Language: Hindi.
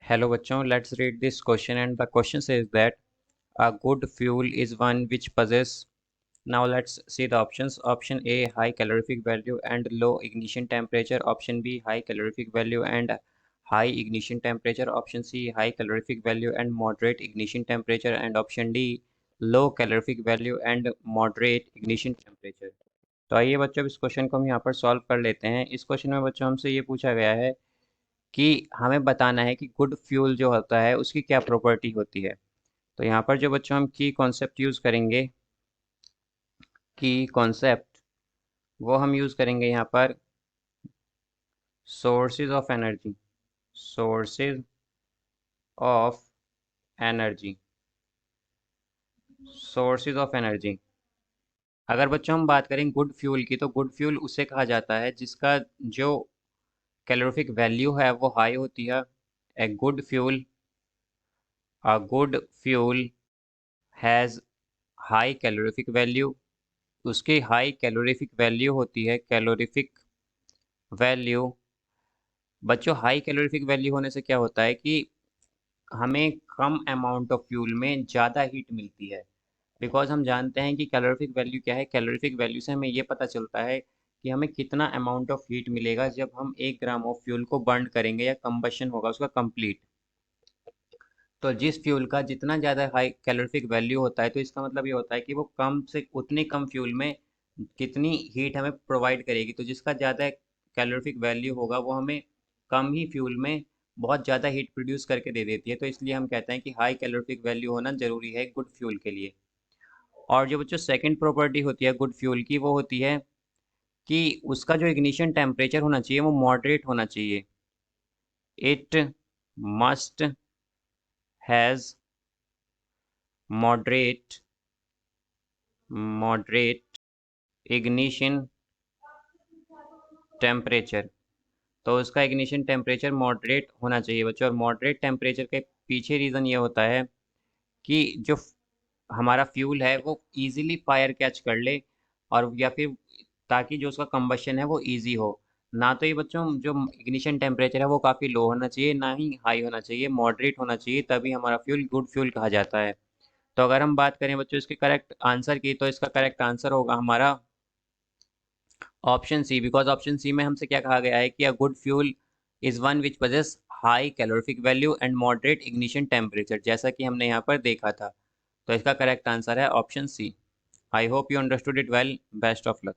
Hello बच्चों, let's read this question and the question says that a good fuel is one which possess. Now let's see the options. Option A, high calorific value and low ignition temperature. Option B, high calorific value and high ignition temperature. Option C, high calorific value and moderate ignition temperature. And option D, low calorific value and moderate ignition temperature. तो आइए बच्चों, इस क्वेश्चन को हम यहाँ पर सॉल्व कर लेते हैं। इस क्वेश्चन में बच्चों हमसे ये पूछा गया है कि हमें बताना है कि गुड फ्यूल जो होता है उसकी क्या प्रॉपर्टी होती है। तो यहाँ पर जो बच्चों हम की कॉन्सेप्ट यूज़ करेंगे, की कॉन्सेप्ट वो हम यूज़ करेंगे यहाँ पर sources of energy, sources of energy, sources of energy. अगर बच्चों हम बात करें गुड फ्यूल की, तो गुड फ्यूल उसे कहा जाता है जिसका जो कैलोरीफिक वैल्यू है वो हाई होती है। A good fuel, a good fuel has high calorific value. उसकी हाई कैलोरीफिक वैल्यू होती है, कैलोरीफिक वैल्यू। बच्चों हाई कैलोरीफिक वैल्यू होने से क्या होता है कि हमें कम अमाउंट ऑफ फ्यूल में ज़्यादा हीट मिलती है। बिकॉज हम जानते हैं कि कैलोरीफिक वैल्यू क्या है। कैलोरीफिक वैल्यू से हमें ये पता चलता है कि हमें कितना अमाउंट ऑफ हीट मिलेगा जब हम 1 ग्राम ऑफ फ्यूल को बर्न करेंगे या कंबशन होगा उसका कंप्लीट। तो जिस फ्यूल का जितना ज़्यादा हाई कैलोरीफिक वैल्यू होता है, तो इसका मतलब ये होता है कि वो कम से उतने कम फ्यूल में कितनी हीट हमें प्रोवाइड करेगी। तो जिसका ज़्यादा कैलोरीफिक वैल्यू होगा वो हमें कम ही फ्यूल में बहुत ज़्यादा हीट प्रोड्यूस करके दे देती है। तो इसलिए हम कहते हैं कि हाई कैलोरीफिक वैल्यू होना ज़रूरी है गुड फ्यूल के लिए। और जो बच्चों सेकंड प्रॉपर्टी होती है गुड फ्यूल की, वो होती है कि उसका जो इग्निशन टेम्परेचर होना चाहिए वो मॉडरेट होना चाहिए। It must has moderate moderate ignition temperature. तो उसका इग्निशन टेम्परेचर मॉडरेट होना चाहिए बच्चों। और मॉडरेट टेम्परेचर के पीछे रीज़न ये होता है कि जो हमारा फ्यूल है वो इजीली फायर कैच कर ले, और या फिर ताकि जो उसका कंबशन है वो इजी हो। ना तो ये बच्चों जो इग्निशन टेम्परेचर है वो काफ़ी लो होना चाहिए, ना ही हाई होना चाहिए, मॉडरेट होना चाहिए, तभी हमारा फ्यूल गुड फ्यूल कहा जाता है। तो अगर हम बात करें बच्चों इसके करेक्ट आंसर की, तो इसका करेक्ट आंसर होगा हमारा option C. Because option C में हमसे क्या कहा गया है कि a good fuel is one which possess high calorific value and moderate ignition temperature, जैसा कि हमने यहाँ पर देखा था। तो इसका करेक्ट आंसर है option C. I hope you understood it well. Best of luck.